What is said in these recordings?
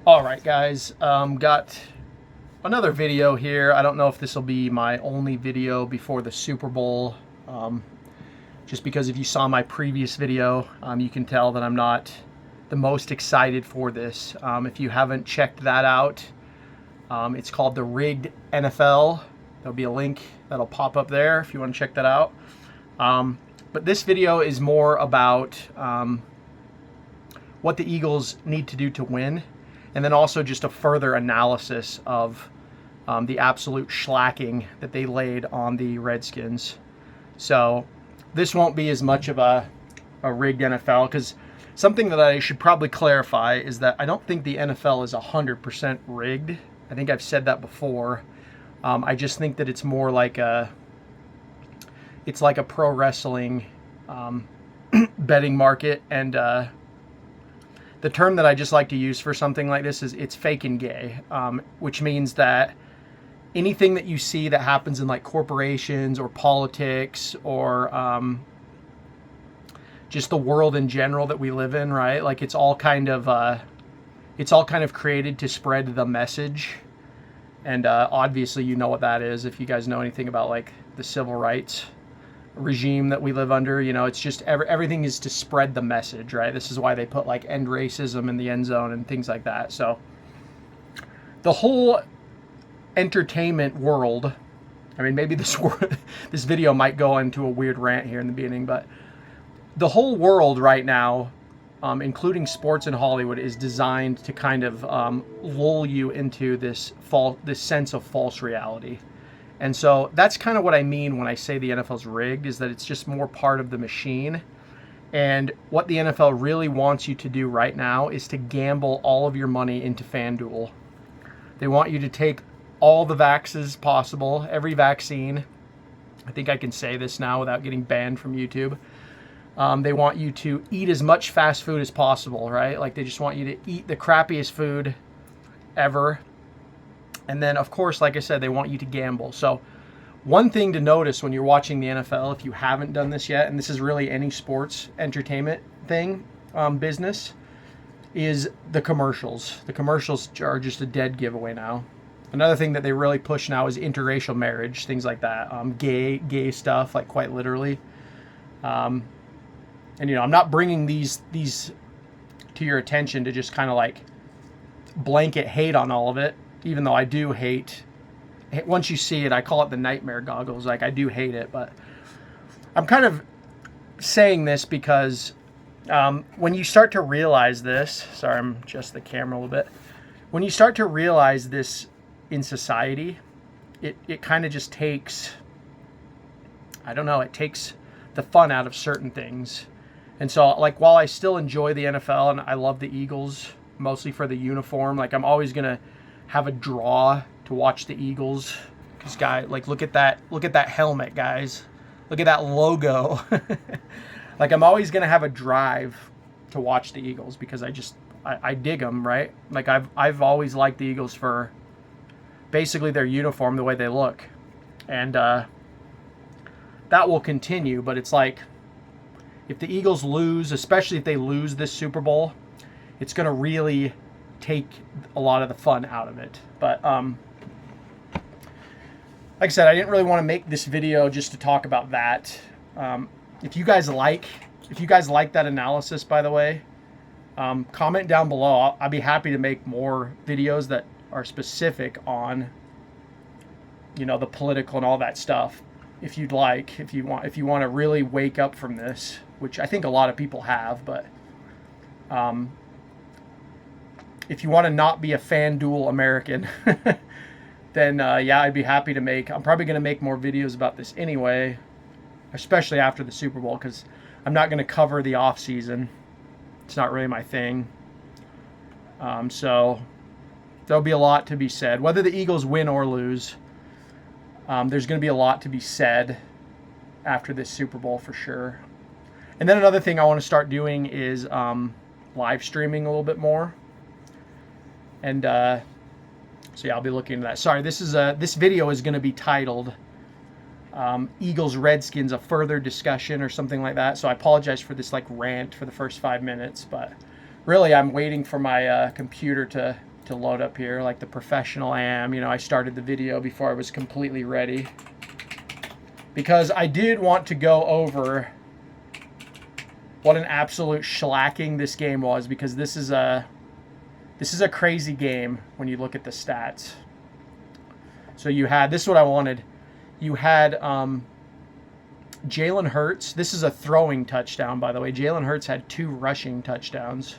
All right, guys, got another video here. I don't know if this will be my only video before the Super Bowl, just because if you saw my previous video, you can tell that I'm not the most excited for this. If you haven't checked that out, it's called the Rigged NFL. There'll be a link that'll pop up there if you want to check that out. But this video is more about what the Eagles need to do to win, and then also just a further analysis of the absolute shellacking that they laid on the Redskins. So this won't be as much of a rigged NFL, because something that I should probably clarify is that I don't think the NFL is 100% rigged. I think I've said that before. I just think that it's more like it's like a pro wrestling betting market, and the term that I just like to use for something like this is it's fake and gay, which means that anything that you see that happens in like corporations or politics or just the world in general that we live in, right? Like it's all kind of created to spread the message. And obviously you know what that is if you guys know anything about like the civil rights regime that we live under. You know, it's just everything is to spread the message, right? This is why they put like end racism in the end zone and things like that. So the whole entertainment world, I mean, maybe this video might go into a weird rant here in the beginning, but the whole world right now, including sports and Hollywood, is designed to kind of lull you into this sense of false reality. And so that's kind of what I mean when I say the NFL's rigged, is that it's just more part of the machine. And what the NFL really wants you to do right now is to gamble all of your money into FanDuel. They want you to take all the vaxes possible, every vaccine. I think I can say this now without getting banned from YouTube. They want you to eat as much fast food as possible, right? Like they just want you to eat the crappiest food ever. And then, of course, like I said, they want you to gamble. So one thing to notice when you're watching the NFL, if you haven't done this yet, and this is really any sports entertainment thing, business, is the commercials. The commercials are just a dead giveaway now. Another thing that they really push now is interracial marriage, things like that. Gay stuff, like quite literally. And, you know, I'm not bringing these to your attention to just kind of like blanket hate on all of it, even though I do hate. Once you see it, I call it the nightmare goggles. Like, I do hate it, but I'm kind of saying this because when you start to realize this, sorry, I'm just the camera a little bit. When you start to realize this in society, it kind of just takes, I don't know, it takes the fun out of certain things. And so, like, while I still enjoy the NFL and I love the Eagles, mostly for the uniform, like, I'm always going to have a draw to watch the Eagles. Because, guys, like, look at that helmet, guys. Look at that logo. Like, I'm always going to have a drive to watch the Eagles because I dig them, right? Like, I've always liked the Eagles for basically their uniform, the way they look. And that will continue, but it's like, if the Eagles lose, especially if they lose this Super Bowl, it's going to really take a lot of the fun out of it. But like I said, I didn't really want to make this video just to talk about that. If you guys like that analysis, by the way, comment down below. I'll be happy to make more videos that are specific on, you know, the political and all that stuff. If you'd like, if you want to really wake up from this, which I think a lot of people have, but if you want to not be a FanDuel American, then yeah, I'd be happy to make. I'm probably going to make more videos about this anyway, especially after the Super Bowl, because I'm not going to cover the off season. It's not really my thing. So there'll be a lot to be said, whether the Eagles win or lose. There's going to be a lot to be said after this Super Bowl for sure. And then another thing I want to start doing is live streaming a little bit more. And so yeah, I'll be looking into that. Sorry, this video is going to be titled Eagles Redskins, a further discussion or something like that. So I apologize for this like rant for the first 5 minutes, but really I'm waiting for my computer to to load up here like the professional I am. You know, I started the video before I was completely ready, because I did want to go over what an absolute shellacking this game was, because this is a crazy game when you look at the stats. So you had, this is what I wanted. You had Jalen Hurts. This is a throwing touchdown, by the way. Jalen Hurts had 2 rushing touchdowns.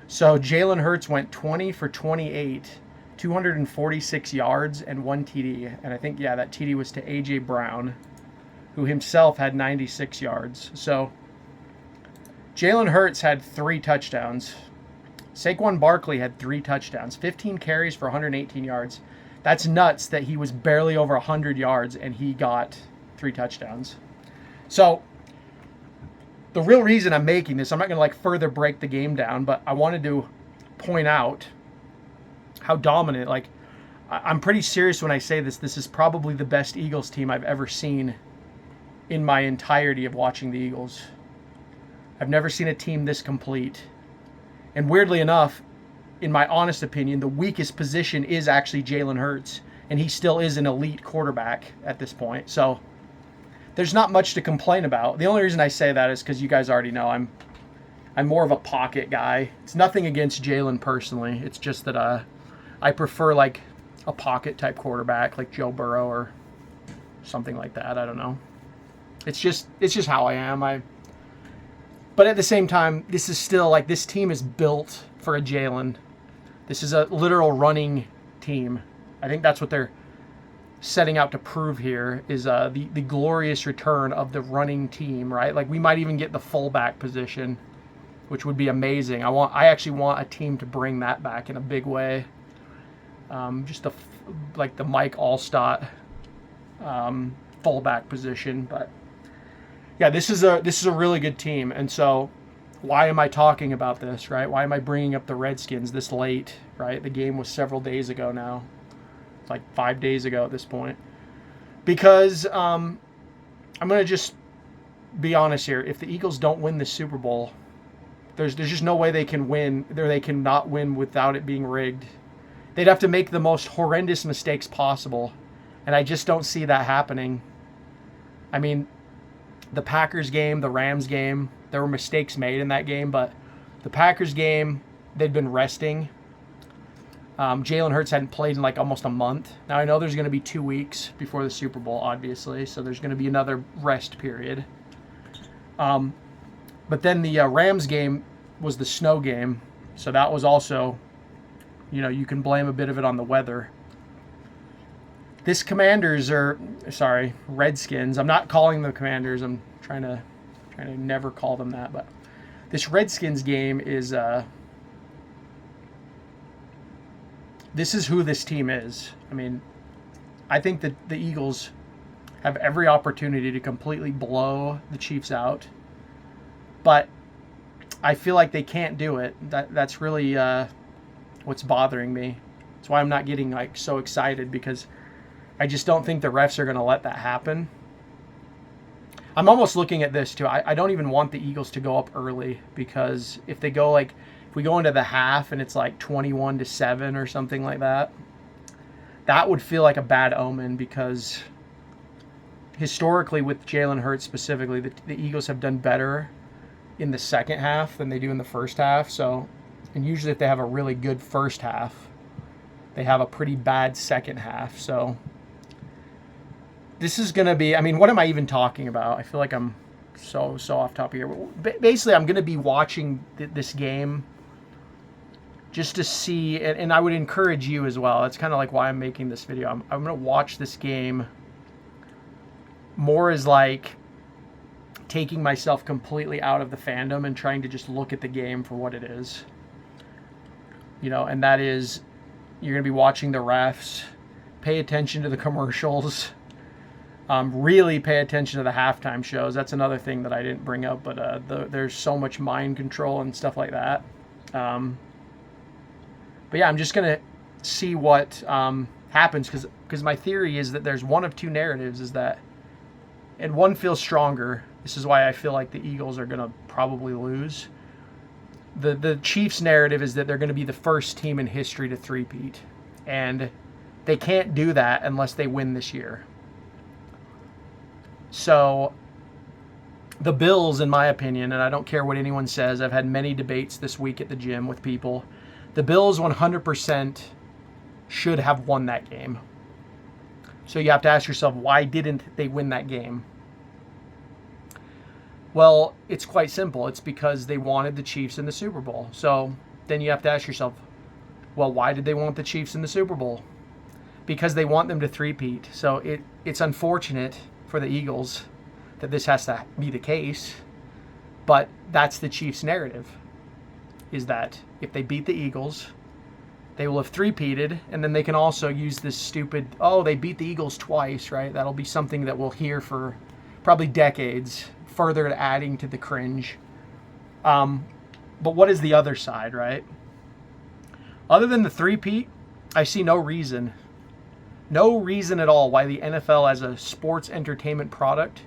So Jalen Hurts went 20 for 28, 246 yards and 1 TD. And I think, yeah, that TD was to A.J. Brown, who himself had 96 yards. So Jalen Hurts had 3 touchdowns. Saquon Barkley had 3 touchdowns, 15 carries for 118 yards. That's nuts that he was barely over 100 yards and he got 3 touchdowns. So the real reason I'm making this, I'm not going to like further break the game down, but I wanted to point out how dominant, like I'm pretty serious when I say this. This is probably the best Eagles team I've ever seen in my entirety of watching the Eagles. I've never seen a team this complete. And weirdly enough, in my honest opinion, the weakest position is actually Jalen Hurts. And he still is an elite quarterback at this point. So there's not much to complain about. The only reason I say that is because you guys already know I'm more of a pocket guy. It's nothing against Jalen personally. It's just that I prefer like a pocket type quarterback like Joe Burrow or something like that. I don't know. It's just how I am. But at the same time, this is still like, this team is built for a Jalen. This is a literal running team. I think that's what they're setting out to prove here, is the glorious return of the running team, right? Like we might even get the fullback position, which would be amazing. I actually want a team to bring that back in a big way. Just like the Mike Allstott fullback position, but. Yeah, this is a really good team, and so why am I talking about this, right? Why am I bringing up the Redskins this late, right? The game was several days ago now. It's like 5 days ago at this point. Because I'm going to just be honest here. If the Eagles don't win the Super Bowl, there's just no way they can win, or they cannot win without it being rigged. They'd have to make the most horrendous mistakes possible, and I just don't see that happening. I mean, the Packers game, the Rams game, there were mistakes made in that game, but the Packers game, they'd been resting. Jalen Hurts hadn't played in like almost a month. Now, I know there's going to be 2 weeks before the Super Bowl, obviously, so there's going to be another rest period. But then the Rams game was the snow game, so that was also, you know, you can blame a bit of it on the weather. This Redskins. I'm not calling them Commanders. I'm trying to never call them that. But this Redskins game is, this is who this team is. I mean, I think that the Eagles have every opportunity to completely blow the Chiefs out. But I feel like they can't do it. That's really what's bothering me. That's why I'm not getting like so excited, because I just don't think the refs are going to let that happen. I'm almost looking at this too. I don't even want the Eagles to go up early, because if we go into the half and it's like 21-7 or something like that, that would feel like a bad omen, because historically with Jalen Hurts specifically, the Eagles have done better in the second half than they do in the first half. So, and usually if they have a really good first half, they have a pretty bad second half. So this is going to be, I mean, what am I even talking about? I feel like I'm so off topic here. Basically, I'm going to be watching this game just to see, and I would encourage you as well. That's kind of like why I'm making this video. I'm going to watch this game more as like taking myself completely out of the fandom and trying to just look at the game for what it is. You know, and that is, you're going to be watching the refs, pay attention to the commercials, really pay attention to the halftime shows. That's another thing that I didn't bring up, but there's so much mind control and stuff like that. But yeah, I'm just going to see what happens, because my theory is that there's one of two narratives, is that, and one feels stronger. This is why I feel like the Eagles are going to probably lose. The Chiefs narrative is that they're going to be the first team in history to three-peat. And they can't do that unless they win this year. So the Bills, in my opinion, and I don't care what anyone says, I've had many debates this week at the gym with people. The Bills 100% should have won that game. So you have to ask yourself, why didn't they win that game? Well, it's quite simple. It's because they wanted the Chiefs in the Super Bowl. So then you have to ask yourself, well, why did they want the Chiefs in the Super Bowl? Because they want them to three-peat. So it's unfortunate for the Eagles that this has to be the case, but that's the Chiefs' narrative, is that if they beat the Eagles, they will have three-peated, and then they can also use this stupid, oh, they beat the Eagles twice, right? That'll be something that we'll hear for probably decades, further adding to the cringe. But what is the other side, right? Other than the three-peat, I see no reason at all why the NFL as a sports entertainment product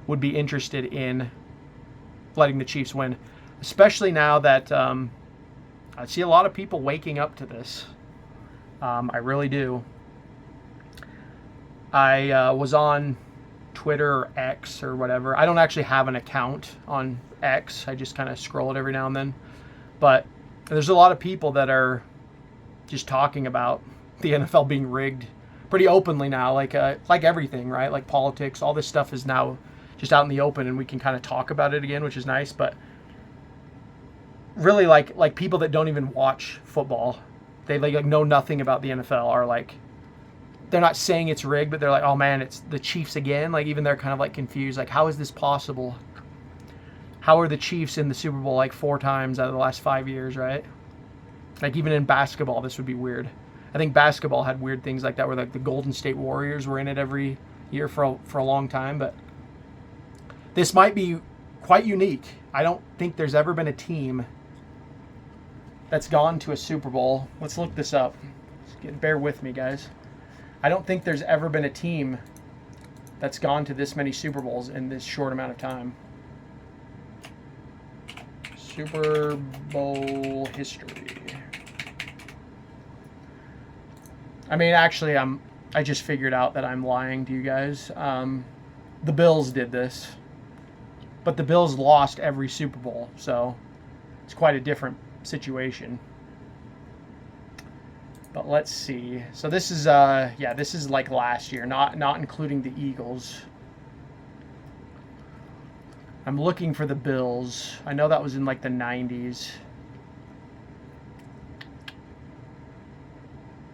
would be interested in letting the Chiefs win, especially now that I see a lot of people waking up to this. I really do. I was on Twitter or X or whatever. I don't actually have an account on X. I just kind of scroll it every now and then. But there's a lot of people that are just talking about the NFL being rigged pretty openly now, like everything, right? Like politics, all this stuff is now just out in the open, and we can kind of talk about it again, which is nice. But really, like people that don't even watch football, they like know nothing about the NFL, are like, they're not saying it's rigged, but they're like, oh man, it's the Chiefs again. Like even they're kind of like confused, like how is this possible? How are the Chiefs in the Super Bowl like 4 times out of the last 5 years, right? Like even in basketball, this would be weird. I think basketball had weird things like that, where like the Golden State Warriors were in it every year for a long time. But this might be quite unique. I don't think there's ever been a team that's gone to a Super Bowl. Let's look this up. Bear with me, guys. I don't think there's ever been a team that's gone to this many Super Bowls in this short amount of time. Super Bowl history. I mean, actually, I just figured out that I'm lying to you guys. The Bills did this, but the Bills lost every Super Bowl, so it's quite a different situation. But let's see. So this is this is like last year, not including the Eagles. I'm looking for the Bills. I know that was in like the 90s.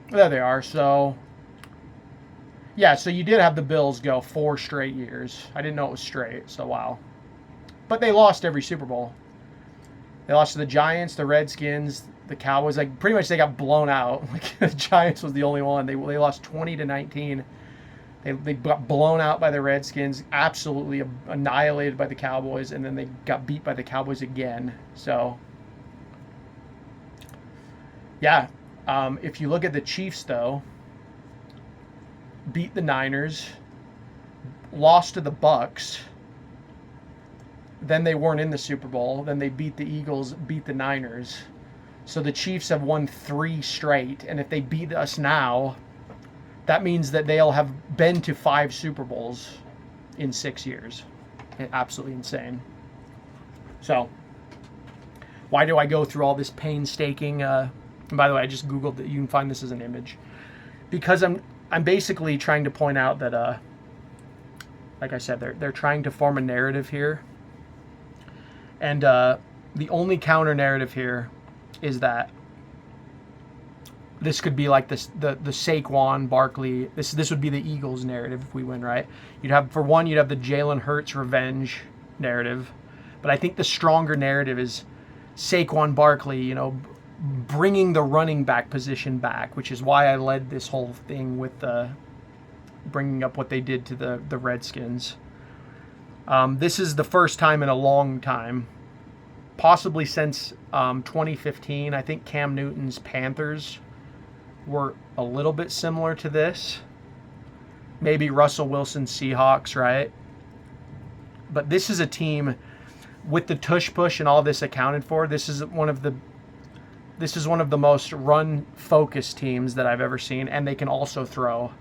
There they are. So yeah, so you did have the Bills go 4 straight years. I didn't know it was straight, so wow. But they lost every Super Bowl. They lost to the Giants, the Redskins, the Cowboys. Like pretty much they got blown out. Like the Giants was the only one. They lost 20-19. They got blown out by the Redskins, absolutely annihilated by the Cowboys, and then they got beat by the Cowboys again. So yeah, if you look at the Chiefs though, beat the Niners, lost to the Bucks. Then they weren't in the Super Bowl. Then they beat the Eagles, beat the Niners. So the Chiefs have won 3 straight. And if they beat us now, that means that they'll have been to 5 Super Bowls in 6 years. Absolutely insane. So why do I go through all this painstaking? And by the way, I just Googled it. You can find this as an image. Because I'm basically trying to point out that, like I said, they're trying to form a narrative here. And the only counter narrative here is that this could be like this, the Saquon Barkley. This would be the Eagles narrative if we win, right? You'd have the Jalen Hurts revenge narrative, but I think the stronger narrative is Saquon Barkley, bringing the running back position back, which is why I led this whole thing with bringing up what they did to the Redskins. This is the first time in a long time, possibly since 2015. I think Cam Newton's Panthers were a little bit similar to this. Maybe Russell Wilson's Seahawks, right? But this is a team with the tush push and all this accounted for, this is one of the most run focused teams that I've ever seen, and they can also throw.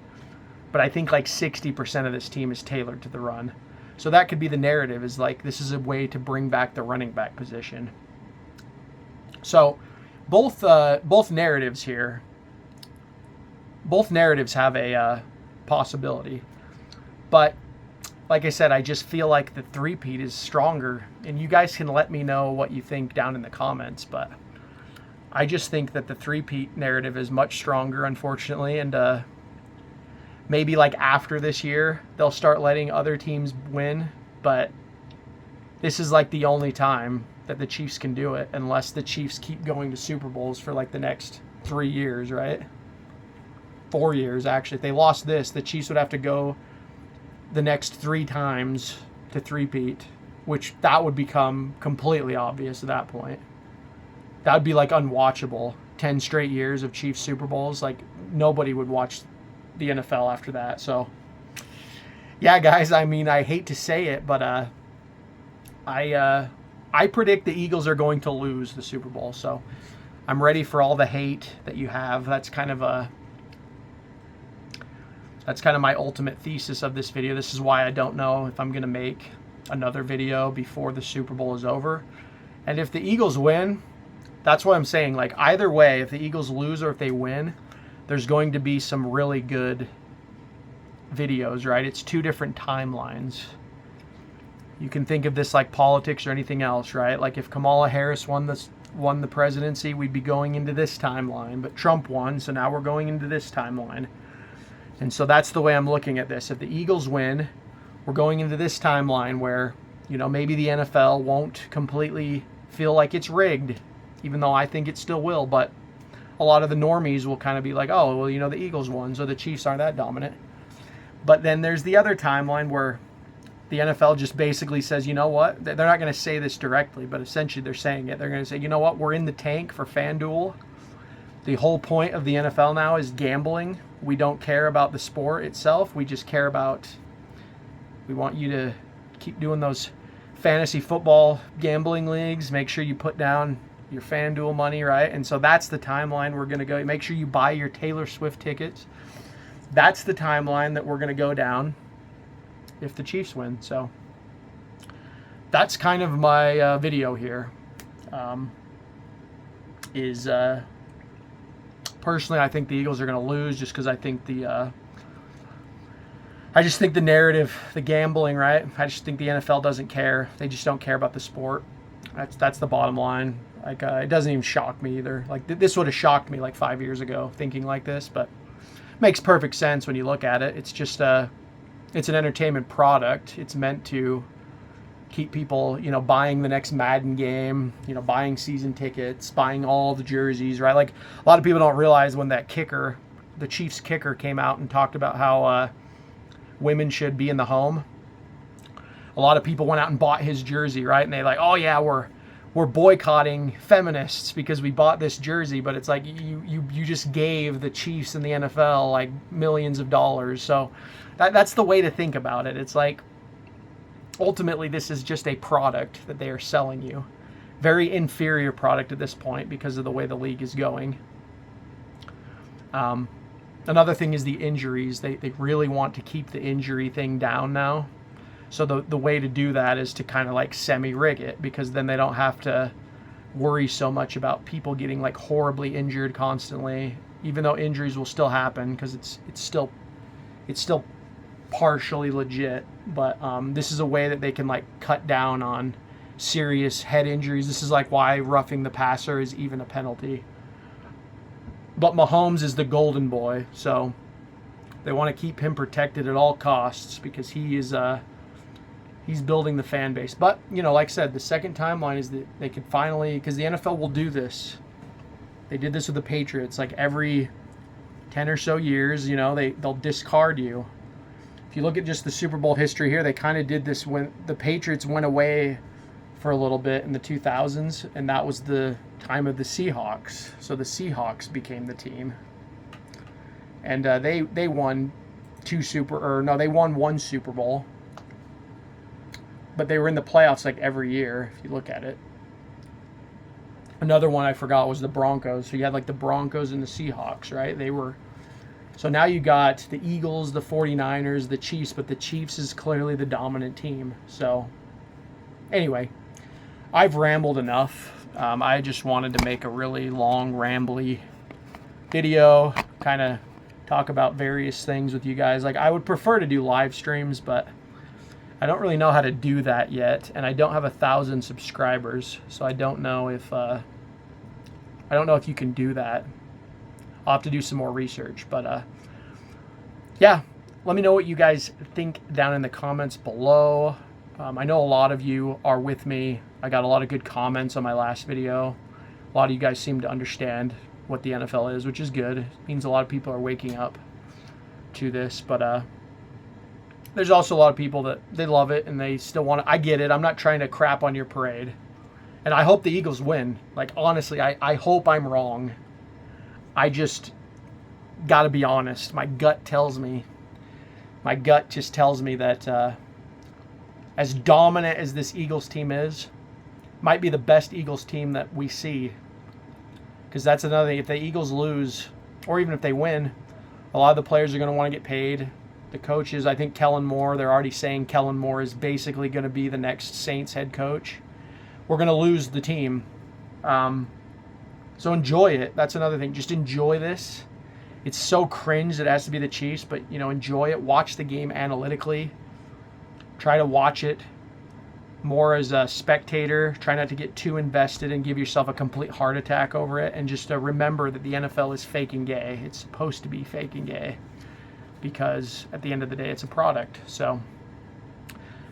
But I think like 60% of this team is tailored to the run. So that could be the narrative, is like this is a way to bring back the running back position. So both narratives here, both narratives have a possibility. But like I said, I just feel like the three-peat is stronger. And you guys can let me know what you think down in the comments. But I just think that the three-peat narrative is much stronger, unfortunately. And maybe like after this year, they'll start letting other teams win. But this is like the only time that the Chiefs can do it, unless the Chiefs keep going to Super Bowls for like the next 3 years, right? 4 years, actually. If they lost this, the Chiefs would have to go the next 3 times to three-peat, which that would become completely obvious at that point. That would be like unwatchable. 10 straight years of Chiefs Super Bowls. Like, nobody would watch the NFL after that. So, yeah, guys, I mean, I hate to say it, but I predict the Eagles are going to lose the Super Bowl. So I'm ready for all the hate that you have. That's kind of my ultimate thesis of this video. This is why I don't know if I'm going to make another video before the Super Bowl is over. And if the Eagles win, that's what I'm saying. Like, either way, if the Eagles lose or if they win, there's going to be some really good videos, right? It's 2 different timelines. You can think of this like politics or anything else, right? Like if Kamala Harris won the presidency, we'd be going into this timeline. But Trump won, so now we're going into this timeline. And so that's the way I'm looking at this. If the Eagles win, we're going into this timeline where, you know, maybe the NFL won't completely feel like it's rigged, even though I think it still will. But a lot of the normies will kind of be like, oh, well, you know, the Eagles won, so the Chiefs aren't that dominant. But then there's the other timeline where the NFL just basically says, you know what? They're not going to say this directly, but essentially they're saying it. They're going to say, you know what? We're in the tank for FanDuel. The whole point of the NFL now is gambling. We don't care about the sport itself. We just care about, we want you to keep doing those fantasy football gambling leagues. Make sure you put down your FanDuel money, right? And so that's the timeline we're going to go. Make sure you buy your Taylor Swift tickets. That's the timeline that we're going to go down if the Chiefs win. So that's kind of my video here. Personally, I think the Eagles are going to lose just because I think I just think the narrative, the gambling, right? I just think the NFL doesn't care. They just don't care about the sport. That's the bottom line. Like, it doesn't even shock me either. Like, this would have shocked me like 5 years ago thinking like this, but it makes perfect sense when you look at it. It's just it's an entertainment product. It's meant to keep people, you know, buying the next Madden game, you know, buying season tickets, buying all the jerseys, right? Like, a lot of people don't realize when that kicker, the Chiefs kicker, came out and talked about how women should be in the home. A lot of people went out and bought his jersey, right? And they're like, oh yeah, we're boycotting feminists because we bought this jersey. But it's like you just gave the Chiefs and the NFL like millions of dollars. So that's the way to think about it. It's like, ultimately, this is just a product that they are selling you. Very inferior product at this point because of the way the league is going. Another thing is the injuries. They really want to keep the injury thing down now. So the way to do that is to kind of like semi-rig it, because then they don't have to worry so much about people getting like horribly injured constantly, even though injuries will still happen because it's still partially legit. But this is a way that they can like cut down on serious head injuries. This is like why roughing the passer is even a penalty. But Mahomes is the golden boy, so they want to keep him protected at all costs because he's building the fan base. But, you know, like I said, the second timeline is that they could finally, because the NFL will do this. They did this with the Patriots. Like every 10 or so years, you know, they'll discard you. If you look at just the Super Bowl history here, they kind of did this when the Patriots went away for a little bit in the 2000s, and that was the time of the Seahawks. So the Seahawks became the team. And they won one Super Bowl. but they were in the playoffs like every year if you look at it. Another one I forgot was the Broncos. So you had like the Broncos and the Seahawks, right? They were. So now you got the Eagles, the 49ers, the Chiefs, but the Chiefs is clearly the dominant team. So anyway, I've rambled enough. I just wanted to make a really long, rambly video, kind of talk about various things with you guys. Like, I would prefer to do live streams, but I don't really know how to do that yet, and I don't have 1,000 subscribers, so I don't know if you can do that. I'll have to do some more research, but yeah, let me know what you guys think down in the comments below. I know a lot of you are with me. I got a lot of good comments on my last video. A lot of you guys seem to understand what the NFL is, which is good. It means a lot of people are waking up to this, but there's also a lot of people that they love it and they still want to. I get it. I'm not trying to crap on your parade. And I hope the Eagles win. Like, honestly, I hope I'm wrong. I just got to be honest. My gut just tells me that as dominant as this Eagles team is, might be the best Eagles team that we see. Because that's another thing. If the Eagles lose, or even if they win, a lot of the players are going to want to get paid. The coaches, I think Kellen Moore, they're already saying Kellen Moore is basically going to be the next Saints head coach. We're going to lose the team. So enjoy it. That's another thing. Just enjoy this. It's so cringe that it has to be the Chiefs, but, you know, enjoy it. Watch the game analytically. Try to watch it more as a spectator. Try not to get too invested and give yourself a complete heart attack over it. And just remember that the NFL is fake and gay. It's supposed to be fake and gay because at the end of the day, it's a product. So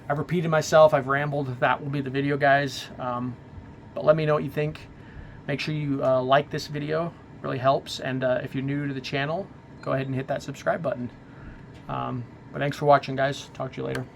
I've repeated myself. I've rambled. That will be the video, guys. But let me know what you think. Make sure you like this video. It really helps. And if you're new to the channel, go ahead and hit that subscribe button. But thanks for watching, guys. Talk to you later.